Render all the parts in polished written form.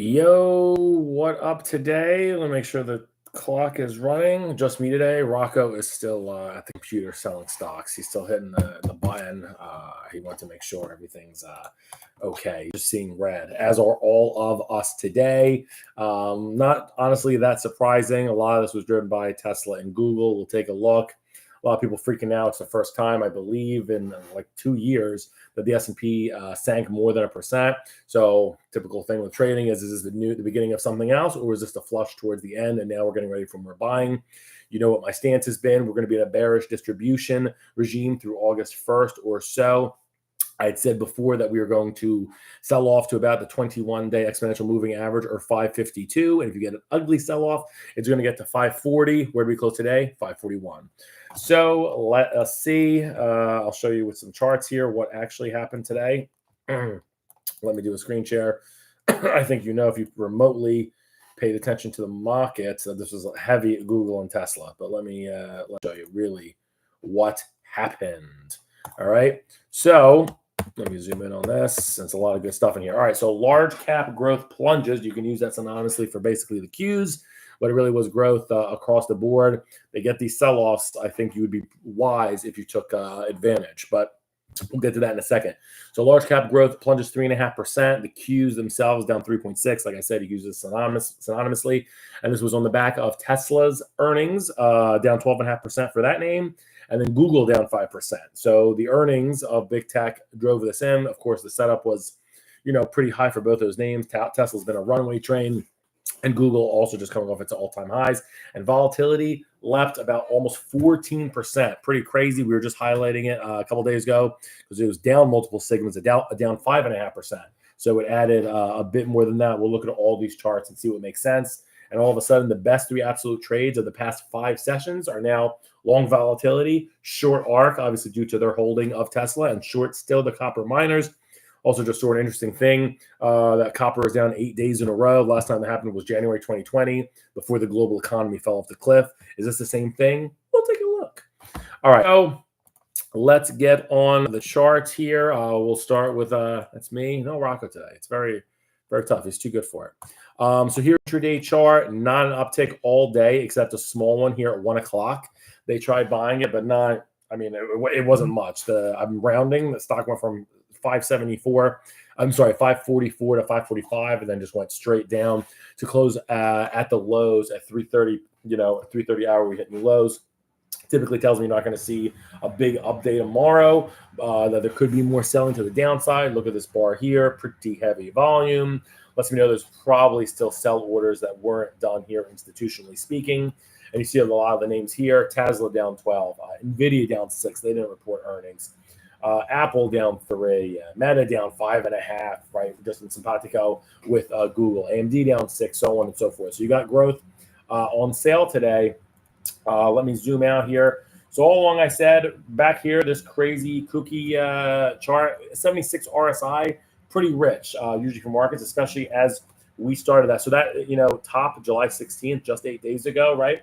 Yo, what up today? Let me make sure the clock is running. Just me today. Rocco is still at the computer selling stocks. He's still hitting the button. He wants to make sure everything's okay. Just seeing red, as are all of us today. Not honestly that surprising. A lot of this was driven by Tesla and Google. We'll take a look. A lot of people freaking out. It's the first time, I believe, in like 2 years that the S&P sank more than 1%. So typical thing with trading is this the beginning of something else, or is this the flush towards the end? And now we're getting ready for more buying. You know what my stance has been. We're going to be in a bearish distribution regime through August 1st or so. I had said before that we were going to sell off to about the 21-day exponential moving average, or 552. And if you get an ugly sell-off, it's going to get to 540. Where do we close today? 541. So let us see. I'll show you with some charts here what actually happened today. Let me do a screen share. I think you know if you remotely paid attention to the markets that this was heavy at Google and Tesla. But let me show you really what happened. All right. So let me zoom in on this since a lot of good stuff in here. All right. So large cap growth plunges. You can use that synonymously for basically the Qs, but it really was growth across the board. They get these sell-offs. I think you would be wise if you took advantage, but we'll get to that in a second. So large cap growth plunges 3.5%. The Qs themselves down 3.6. Like I said, he uses synonymously. And this was on the back of Tesla's earnings, down 12.5% for that name. And then Google down 5%. So the earnings of big tech drove this in. Of course, the setup was, pretty high for both those names. Tesla's been a runaway train, and Google also just coming off its all-time highs. And volatility leapt about almost 14%. Pretty crazy. We were just highlighting it a couple days ago because it was down multiple segments, down 5.5%. So it added a bit more than that. We'll look at all these charts and see what makes sense. And all of a sudden, the best three absolute trades of the past 5 sessions are now long volatility, short ARK, obviously due to their holding of Tesla, and short still the copper miners. Also, just sort of interesting thing, that copper is down 8 days in a row. Last time that happened was January 2020, before the global economy fell off the cliff. Is this the same thing? We'll take a look. All right, so let's get on the charts here. We'll start with, that's me. No Rocco today. It's very, very tough. He's too good for it. So here's your day chart. Not an uptick all day, except a small one here at 1 o'clock. They tried buying it, but not, it wasn't much. I'm rounding. The stock went from 544 to 545, and then just went straight down to close at the lows at 3:30. 3:30 hour we hit new lows. Typically tells me you're not going to see a big update tomorrow, that there could be more selling to the downside. Look at this bar here, pretty heavy volume. Lets me know there's probably still sell orders that weren't done here institutionally speaking. And you see a lot of the names here. Tesla down 12, Nvidia down 6. They didn't report earnings. Apple down 3, Meta down 5.5, right? Just in simpatico with Google. AMD down 6, so on and so forth. So you got growth on sale today. Let me zoom out here. So all along I said, back here, this crazy kooky chart, 76 RSI, pretty rich, usually for markets, especially as we started that. So that, top July 16th, just 8 days ago, right?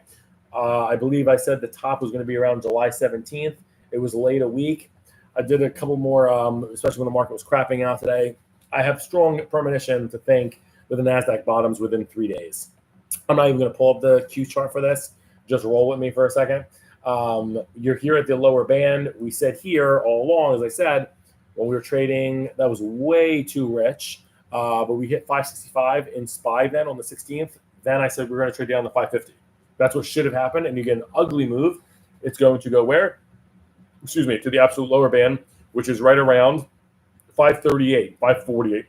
I believe I said the top was going to be around July 17th. It was late a week. I did a couple more, especially when the market was crapping out today. I have strong premonition to think that the NASDAQ bottoms within 3 days. I'm not even going to pull up the Q chart for this. Just roll with me for a second. You're here at the lower band. We said here all along, as I said, when we were trading, that was way too rich. But we hit 565 in SPY then on the 16th. Then I said we're going to trade down to 550. That's what should have happened. And you get an ugly move. It's going to go where? To the absolute lower band, which is right around 538, 548.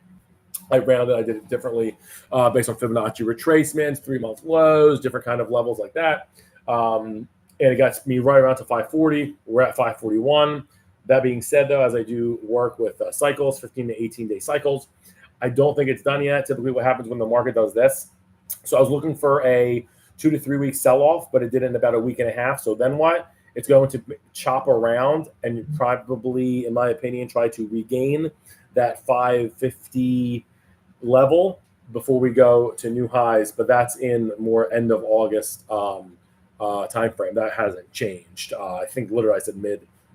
I rounded. I did it differently based on Fibonacci retracements, 3-month lows, different kind of levels like that. And it got me right around to 540. We're at 541. That being said, though, as I do work with cycles, 15 to 18-day cycles, I don't think it's done yet. Typically what happens when the market does this. So I was looking for a 2 to 3 week sell-off, but it did in about a week and a half. So then what? It's going to chop around and probably, in my opinion, try to regain that 550 level before we go to new highs. But that's in more end of August time frame. That hasn't changed. I think literally I said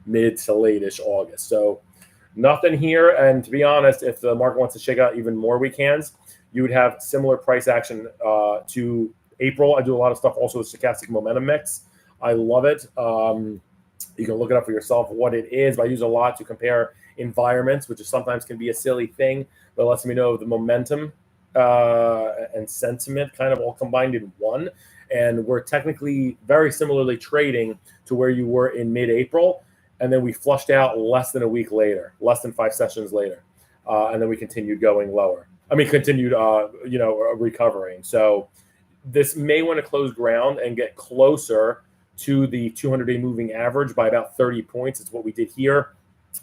mid to late-ish August. So nothing here. And to be honest, if the market wants to shake out even more weekends, you would have similar price action to April. I do a lot of stuff also with stochastic momentum mix. I love it. You can look it up for yourself what it is, but I use a lot to compare environments, which is sometimes can be a silly thing, but it lets me know the momentum and sentiment kind of all combined in one. And we're technically very similarly trading to where you were in mid-April. And then we flushed out less than a week later, less than 5 sessions later. And then we continued going lower. I mean, continued, recovering. So this may want to close ground and get closer to the 200-day moving average by about 30 points. It's what we did here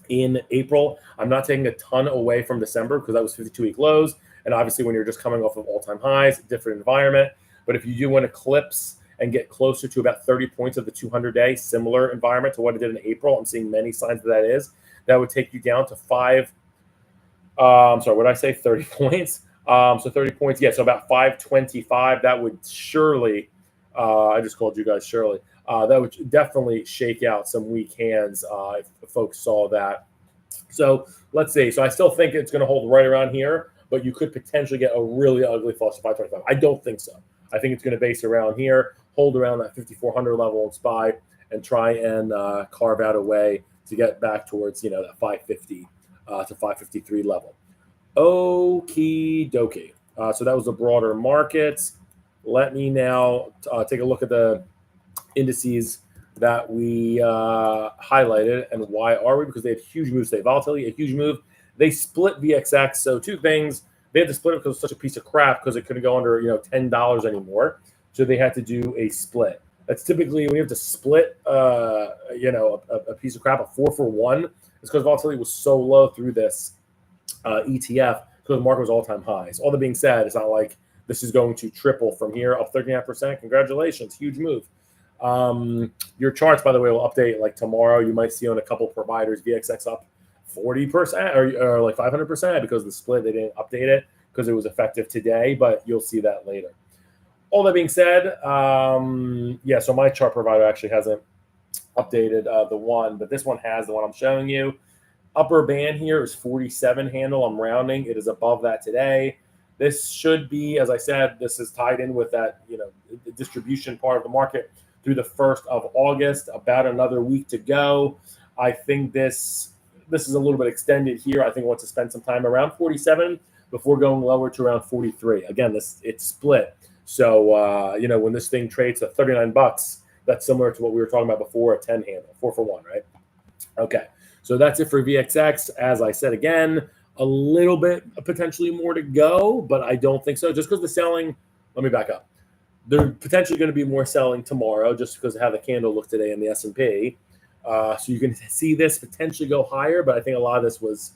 in April. I'm not taking a ton away from December because that was 52-week lows. And obviously, when you're just coming off of all-time highs, different environment. But if you do want to eclipse and get closer to about 30 points of the 200-day, similar environment to what it did in April, I'm seeing many signs that would take you down to 30 points. So 30 points, yeah, so about 525. That would surely, I just called you guys Shirley. That would definitely shake out some weak hands if folks saw that. So let's see. So I still think it's going to hold right around here, but you could potentially get a really ugly flush to 525. I don't think so. I think it's going to base around here, hold around that 5,400 level in SPY, and try and carve out a way to get back towards, that 550 to 553 level. Okie dokie. So that was the broader markets. Let me now take a look at the indices that we highlighted. And why are we? Because they had huge moves today. Volatility, a huge move. They split VXX. So two things. They had to split it because it's such a piece of crap because it couldn't go under $10 anymore. So they had to do a split. That's typically when you have to split a piece of crap, a 4-for-1. It's because volatility was so low through this ETF because the market was all-time highs. All that being said, it's not like this is going to triple from here, up 13.5%. Congratulations, huge move. Your charts, by the way, will update like tomorrow. You might see on a couple providers VXX up 40% or like 500% because the split, they didn't update it because it was effective today, but you'll see that later. All that being said, so my chart provider actually hasn't updated the one, but this one has the one I'm showing you. Upper band here is 47 handle. I'm rounding. It is above that today. This should be, as I said, this is tied in with that, the distribution part of the market through the 1st of August, about another week to go. I think this is a little bit extended here. I think I want to spend some time around 47 before going lower to around 43. Again, it's split. So, when this thing trades at $39, that's similar to what we were talking about before, a 10 handle, 4-for-1, right? Okay. So that's it for VXX. As I said, again, a little bit potentially more to go, but I don't think so. Just because the selling, let me back up. There's potentially going to be more selling tomorrow just because of how the candle looked today in the S&P. So you can see this potentially go higher, but I think a lot of this was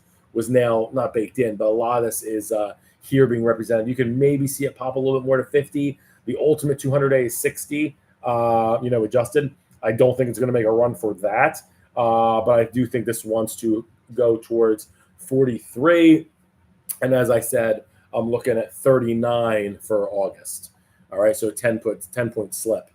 now not baked in, but a lot of this is here being represented. You can maybe see it pop a little bit more to 50. The ultimate 200-day is 60, adjusted. I don't think it's going to make a run for that. But I do think this wants to go towards 43. And as I said, I'm looking at 39 for August. All right, so 10-point slip.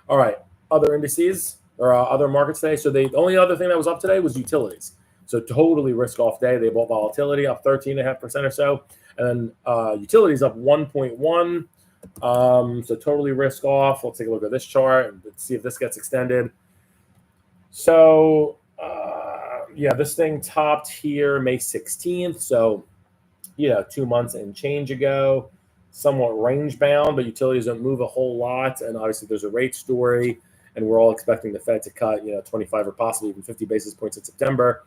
All right, other indices or other markets today. So the only other thing that was up today was utilities. So totally risk-off day. They bought volatility up 13.5% or so. And then utilities up 1.1. So totally risk-off. Let's take a look at this chart and see if this gets extended. So, this thing topped here May 16th. So, 2 months and change ago, somewhat range bound, but utilities don't move a whole lot. And obviously there's a rate story and we're all expecting the Fed to cut, 25 or possibly even 50 basis points in September.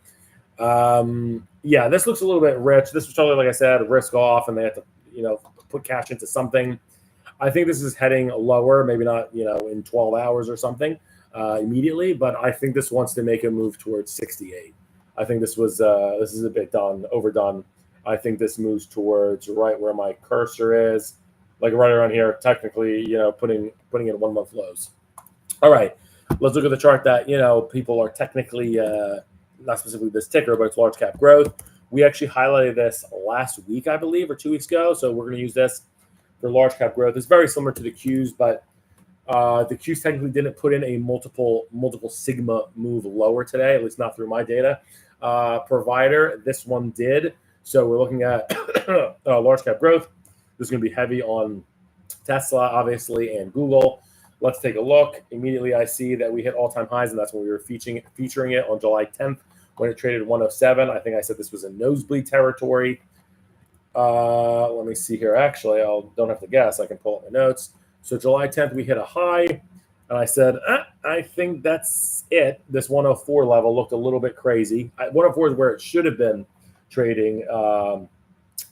This looks a little bit rich. This was totally, like I said, risk off and they have to, put cash into something. I think this is heading lower, maybe not, in 12 hours or something. Immediately, but I think this wants to make a move towards 68. I think this is a bit overdone. I think this moves towards right where my cursor is, like right around here, technically, putting in 1 month lows. All right, let's look at the chart that, people are technically, not specifically this ticker, but it's large cap growth. We actually highlighted this last week, I believe, or 2 weeks ago. So we're going to use this for large cap growth. It's very similar to the Qs, but the Qs technically didn't put in a multiple sigma move lower today, at least not through my data provider. This one did. So we're looking at large cap growth. This is going to be heavy on Tesla, obviously, and Google. Let's take a look. Immediately, I see that we hit all-time highs, and that's when we were featuring it on July 10th when it traded 107. I think I said this was in nosebleed territory. Let me see here. Actually, I don't have to guess. I can pull up my notes. So July 10th, we hit a high, and I said, I think that's it. This 104 level looked a little bit crazy. 104 is where it should have been trading,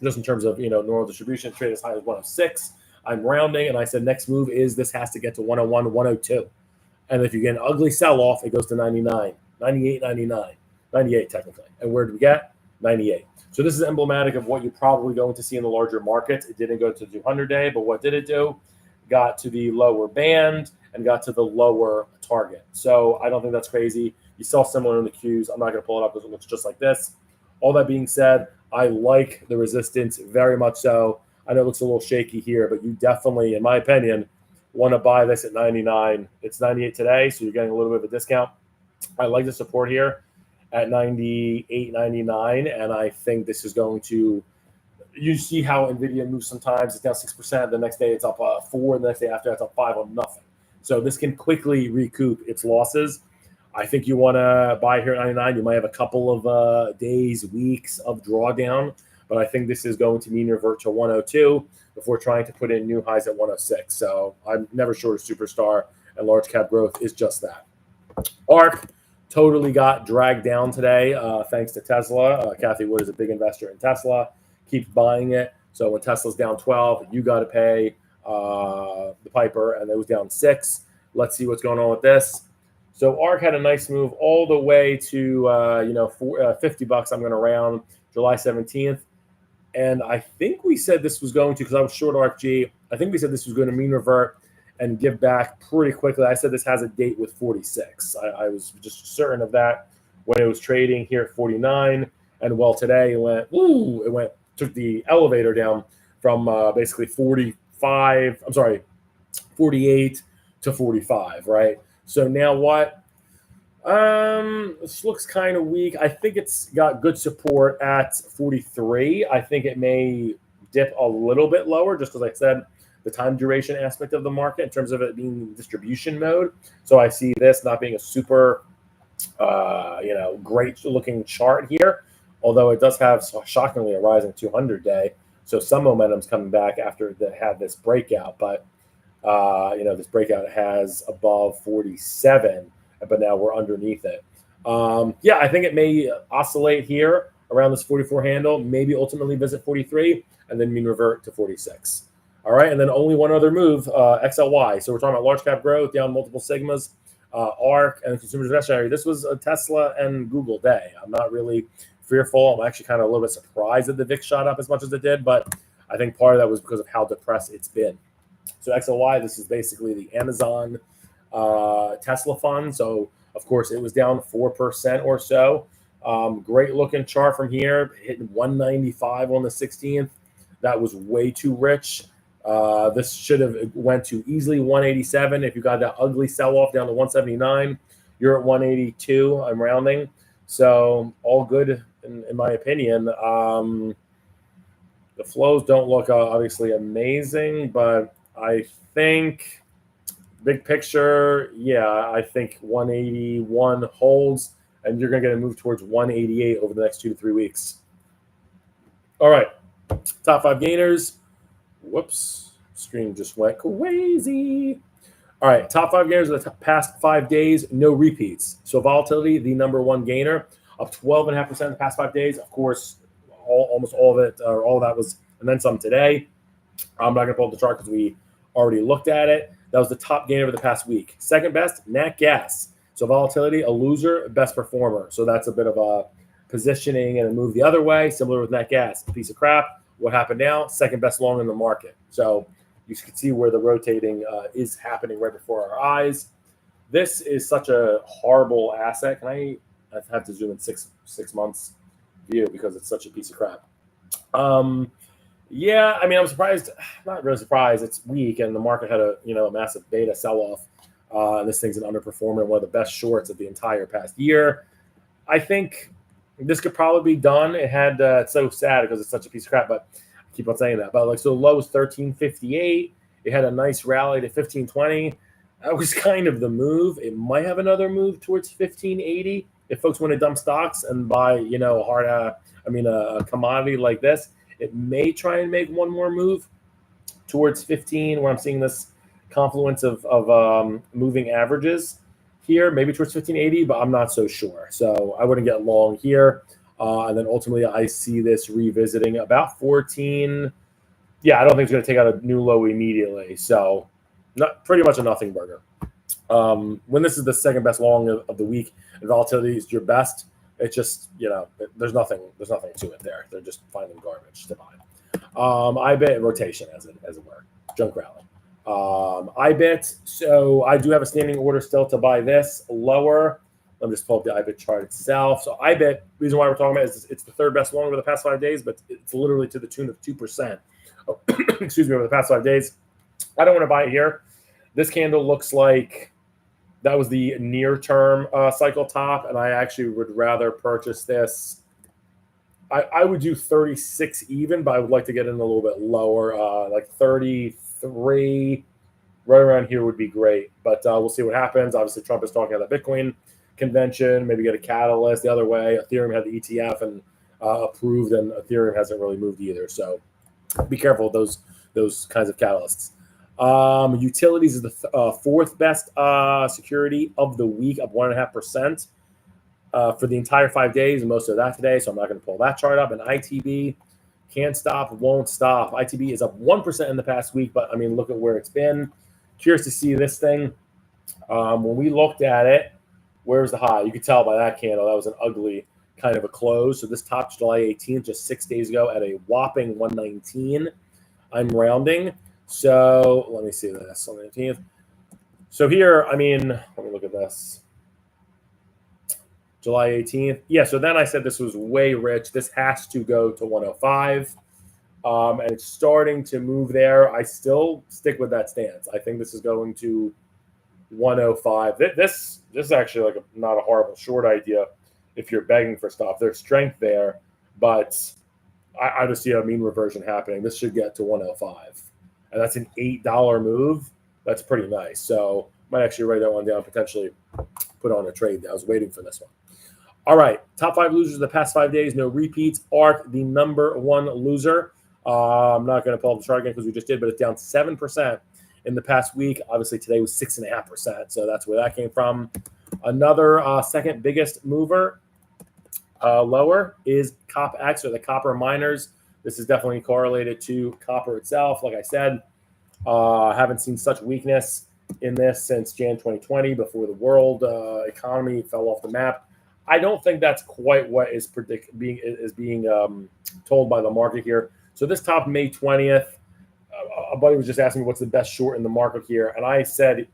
just in terms of normal distribution. It traded as high as 106. I'm rounding, and I said next move is this has to get to 101, 102. And if you get an ugly sell-off, it goes to 99, 98, 99, 98 technically. And where did we get? 98. So this is emblematic of what you're probably going to see in the larger markets. It didn't go to the 200-day, but what did it do? Got to the lower band and got to the lower target. So I don't think that's crazy. You saw similar in the Qs. I'm not going to pull it up because it looks just like this. All that being said, I like the resistance very much so. I know it looks a little shaky here, but you definitely, in my opinion, want to buy this at 99. It's 98 today, so you're getting a little bit of a discount. I like the support here at 98, 99, and I think this is going to, you see how NVIDIA moves sometimes. It's down 6%. The next day it's up 4, and the next day after it's up 5 on nothing. So this can quickly recoup its losses. I think you want to buy here at 99. You might have a couple of days, weeks of drawdown, but I think this is going to mean revert to 102 before trying to put in new highs at 106. So I'm never short of Superstar, and large cap growth is just that. ARK totally got dragged down today thanks to Tesla. Kathy Wood is a big investor in Tesla, keeps buying it. So when Tesla's down 12, you got to pay the piper, and it was down 6. Let's see what's going on with this. So ARK had a nice move all the way to $50. I'm going to round July 17th. And I think we said this was going to, because I was short ARKG, I think we said this was going to mean revert and give back pretty quickly. I said this has a date with 46. I was just certain of that when it was trading here at 49. And well, today it took the elevator down from basically 48 to 45, right? So now what? This looks kind of weak. I think it's got good support at 43. I think it may dip a little bit lower just because I said the time duration aspect of the market in terms of it being distribution mode. So I see this not being a super, great looking chart here, although it does have shockingly a rising 200-day. So some momentum's coming back after they had this breakout, but this breakout has above 47, but now we're underneath it. I think it may oscillate here around this 44 handle, maybe ultimately visit 43, and then mean revert to 46. All right, and then only one other move, XLY. So we're talking about large cap growth, down multiple sigmas, ARK, and consumer discretionary. This was a Tesla and Google day. I'm not really fearful. I'm actually kind of a little bit surprised that the VIX shot up as much as it did, but I think part of that was because of how depressed it's been. So XLY, this is basically the Amazon Tesla fund. So, of course, it was down 4% or so. Great looking chart from here, hitting 195 on the 16th. That was way too rich. This should have went to easily 187. If you got that ugly sell-off down to 179, you're at 182. I'm rounding. So all good in my opinion. The flows don't look obviously amazing, but I think big picture, I think 181 holds, and you're going to get a move towards 188 over the next 2 to 3 weeks. All right, top 5 gainers. Whoops, screen just went crazy. All right, top 5 gainers of the past 5 days, no repeats. So volatility, the number 1 gainer, up 12.5% in the past 5 days. Of course, almost all of it, or all of that was, and then some today. I'm not going to pull up the chart because we already looked at it. That was the top gainer of the past week. Second best, Nat Gas. So volatility, a loser, best performer. So that's a bit of a positioning and a move the other way, similar with Nat Gas. A piece of crap. What happened now? Second best long in the market. So you can see where the rotating is happening right before our eyes. This is such a horrible asset. I have to zoom in six months view because it's such a piece of crap. I'm surprised. Not really surprised. It's weak, and the market had a massive beta sell-off. And this thing's an underperformer, one of the best shorts of the entire past year. I think this could probably be done. It had it's so sad because it's such a piece of crap, but I keep on saying that. But like, so the low was 1358. It had a nice rally to 1520. That was kind of the move. It might have another move towards 1580 if folks want to dump stocks and buy, a commodity like this. It may try and make one more move towards 15, where I'm seeing this confluence of moving averages here, maybe towards 1580, but I'm not so sure. So I wouldn't get long here. And then ultimately, I see this revisiting about 14. Yeah, I don't think it's going to take out a new low immediately. So pretty much a nothing burger. When this is the second best long of the week and volatility is your best, it's just, there's nothing to it there. They're just finding garbage to buy. I bet rotation, as it were, junk rally. IBIT, so I do have a standing order still to buy this lower. Let me just pull up the IBIT chart itself. So IBIT, reason why we're talking about it is it's the third best long over the past 5 days, but it's literally to the tune of 2%. Excuse me, over the past 5 days. I don't want to buy it here. This candle looks like that was the near-term cycle top, and I actually would rather purchase this. I would do 36 even, but I would like to get in a little bit lower, like 33. Right around here would be great, but we'll see what happens. Obviously, Trump is talking about the Bitcoin convention, maybe get a catalyst the other way. Ethereum had the ETF and approved, and Ethereum hasn't really moved either. So be careful of those kinds of catalysts. Utilities is the fourth best security of the week, up 1.5% for the entire 5 days, and most of that today. So I'm not going to pull that chart up. And ITB can't stop, won't stop. ITB is up 1% in the past week, but I mean, look at where it's been. Curious to see this thing. When we looked at it, where's the high? You could tell by that candle that was an ugly kind of a close. So this topped July 18th, just 6 days ago, at a whopping 119. I'm rounding. So let me see this on the 18th. So here, I mean, let me look at this. July 18th. Yeah, so then I said this was way rich. This has to go to 105. And it's starting to move there. I still stick with that stance. I think this is going to 105. This is actually like not a horrible short idea if you're begging for stuff. There's strength there, but I just see a mean reversion happening. This should get to 105. And that's an $8 move. That's pretty nice. So might actually write that one down, potentially put on a trade. I was waiting for this one. All right, top 5 losers of the past 5 days, no repeats. ARK, the number 1 loser. I'm not going to pull up the chart again because we just did, but it's down 7% in the past week. Obviously, today was 6.5%, so that's where that came from. Another second biggest mover lower is COPX, or the copper miners. This is definitely correlated to copper itself. Like I said, I haven't seen such weakness in this since Jan 2020, before the world economy fell off the map. I don't think that's quite what is being told by the market here. So this top May 20th, a buddy was just asking me what's the best short in the market here, and I said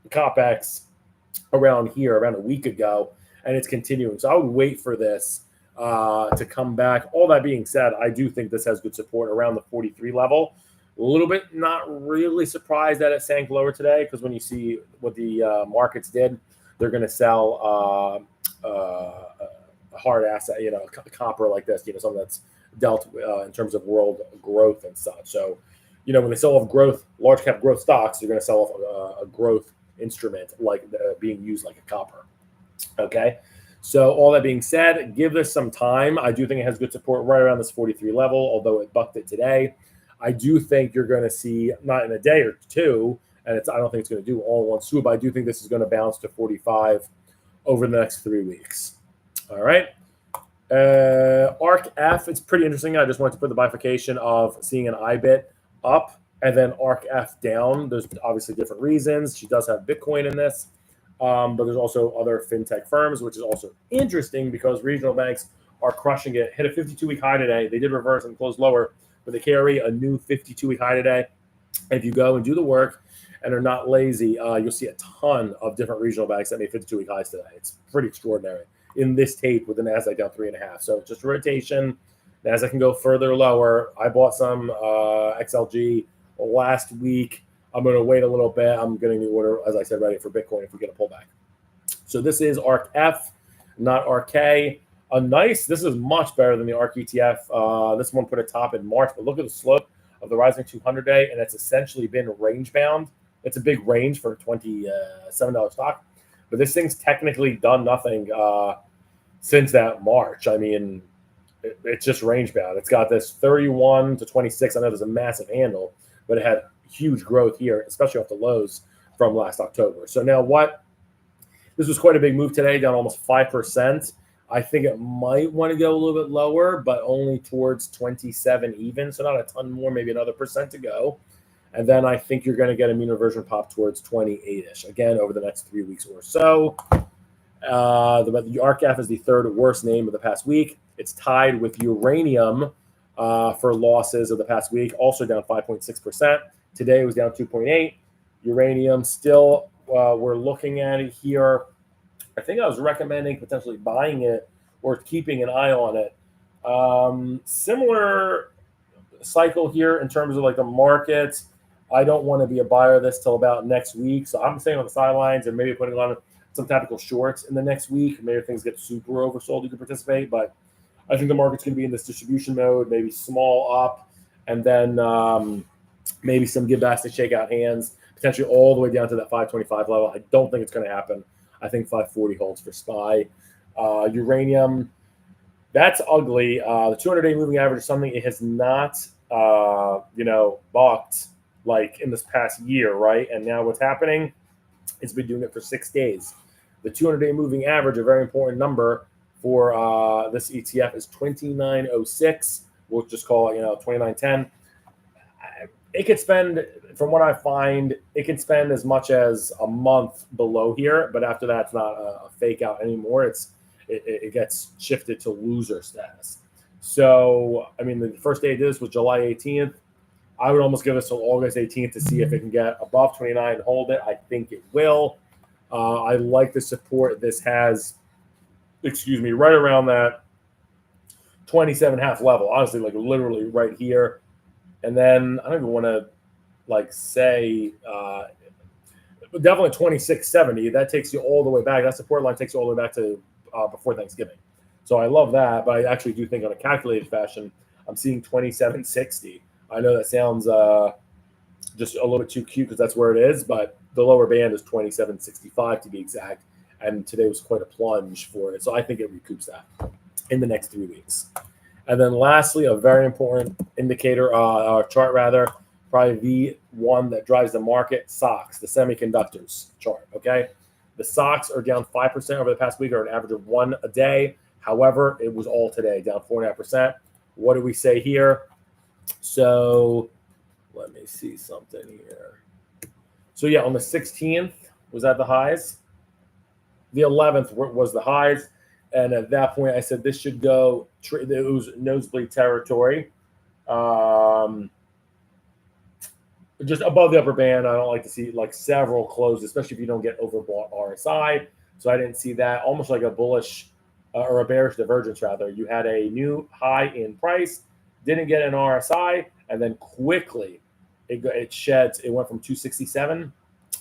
COPX around a week ago, and it's continuing. So I would wait for this to come back. All that being said, I do think this has good support around the 43 level. A little bit not really surprised that it sank lower today, because when you see what the markets did, they're going to sell a hard asset, copper like this, something that's dealt in terms of world growth and such. So, when they sell off growth, large cap growth stocks, they're going to sell off a growth instrument like being used like a copper. Okay. So all that being said, give this some time. I do think it has good support right around this 43 level, although it bucked it today. I do think you're going to see, not in a day or two, and I don't think it's going to do all in one swoop. I do think this is going to bounce to 45 over the next 3 weeks. All right. ARK F, it's pretty interesting. I just wanted to put the bifurcation of seeing an IBIT up and then ARK F down. There's obviously different reasons. She does have Bitcoin in this, but there's also other fintech firms, which is also interesting because regional banks are crushing it. Hit a 52-week high today. They did reverse and close lower, but they carry a new 52-week high today. And if you go and do the work and are not lazy, you'll see a ton of different regional banks that made 52-week highs today. It's pretty extraordinary in this tape with the NASDAQ down 3.5. So just a rotation. NASDAQ can go further lower. I bought some XLG last week. I'm going to wait a little bit. I'm getting the order, as I said, ready for Bitcoin if we get a pullback. So this is ARK F, not RK. This is much better than the ARK ETF. This one put a top in March, but look at the slope of the rising 200-day, and it's essentially been range bound. It's a big range for a $27 stock, but this thing's technically done nothing since that March. I mean, it's just range bound. It's got this 31 to 26. I know there's a massive handle, but it had huge growth here, especially off the lows from last October. So now what? This was quite a big move today, down almost 5%. I think it might want to go a little bit lower, but only towards 27 even. So not a ton more, maybe another percent to go. And then I think you're going to get a mean reversion pop towards 28-ish, again, over the next 3 weeks or so. The ARKF is the third worst name of the past week. It's tied with uranium for losses of the past week, also down 5.6%. Today it was down 2.8. Uranium still, we're looking at it here. I think I was recommending potentially buying it or keeping an eye on it. Similar cycle here in terms of like the markets. I don't want to be a buyer of this till about next week. So I'm staying on the sidelines and maybe putting on some tactical shorts in the next week. Maybe things get super oversold, you can participate. But I think the market's going to be in this distribution mode, maybe small up, and then maybe some give backs to shake out hands, potentially all the way down to that 525 level. I don't think it's going to happen. I think 540 holds for SPY. Uranium, that's ugly. The 200-day moving average is something it has not, bucked like in this past year, right? And now what's happening? It's been doing it for 6 days. The 200-day moving average, a very important number for this ETF, is 2906. We'll just call it, 2910. It could spend, from what I find, it can spend as much as a month below here, but after that, it's not a fake out anymore. It gets shifted to loser status. So, I mean, the first day of this was July 18th. I would almost give this till August 18th to see if it can get above 29 and hold it. I think it will. I like the support this has, right around that 27.5 level. Honestly, like literally right here. And then I don't even want to say definitely 2670. That takes you all the way back. That support line takes you all the way back to before Thanksgiving. So I love that, but I actually do think on a calculated fashion, I'm seeing 2760. I know that sounds just a little bit too cute because that's where it is, but the lower band is 2765 to be exact. And today was quite a plunge for it. So I think it recoups that in the next 3 weeks. And then lastly, a very important indicator, chart rather, probably the one that drives the market, SOX, the semiconductors chart, okay? The SOX are down 5% over the past week, or an average of 1 a day. However, it was all today, down 4.5%. What do we say here? So let me see something here. So yeah, on the 16th, was that the highs? The 11th was the highs. And at that point, I said this should go, it was nosebleed territory. Just above the upper band. I don't like to see several closes, especially if you don't get overbought RSI. So I didn't see that. Almost like a bullish or a bearish divergence, rather. You had a new high in price, didn't get an RSI, and then quickly it sheds. It went from 267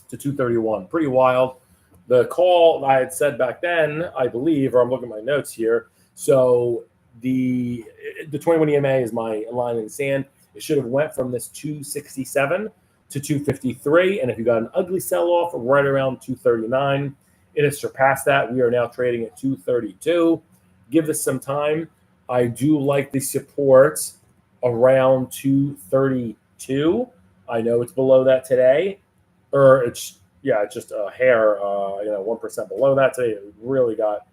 to 231. Pretty wild. The call I had said back then, I believe, or I'm looking at my notes here. So the 21 EMA is my line in the sand. It should have went from this 267 to 253. And if you got an ugly sell-off right around 239, it has surpassed that. We are now trading at 232. Give this some time. I do like the support around 232. I know it's below that today, or it's just a hair, 1% below that today. It really got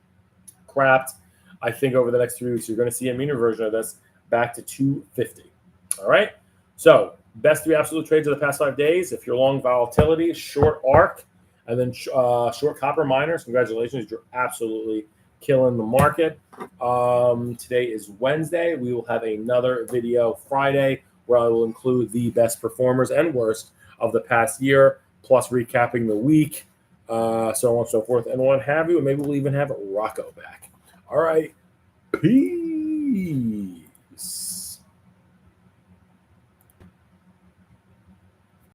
crapped. I think over the next 3 weeks, you're going to see a meaner version of this back to 250. All right. So best 3 absolute trades of the past 5 days. If you're long volatility, short ARK, and then short copper miners, congratulations. You're absolutely killing the market. Today is Wednesday. We will have another video Friday where I will include the best performers and worst of the past year, plus recapping the week, so on and so forth, and what have you. And maybe we'll even have Rocco back. All right. Peace.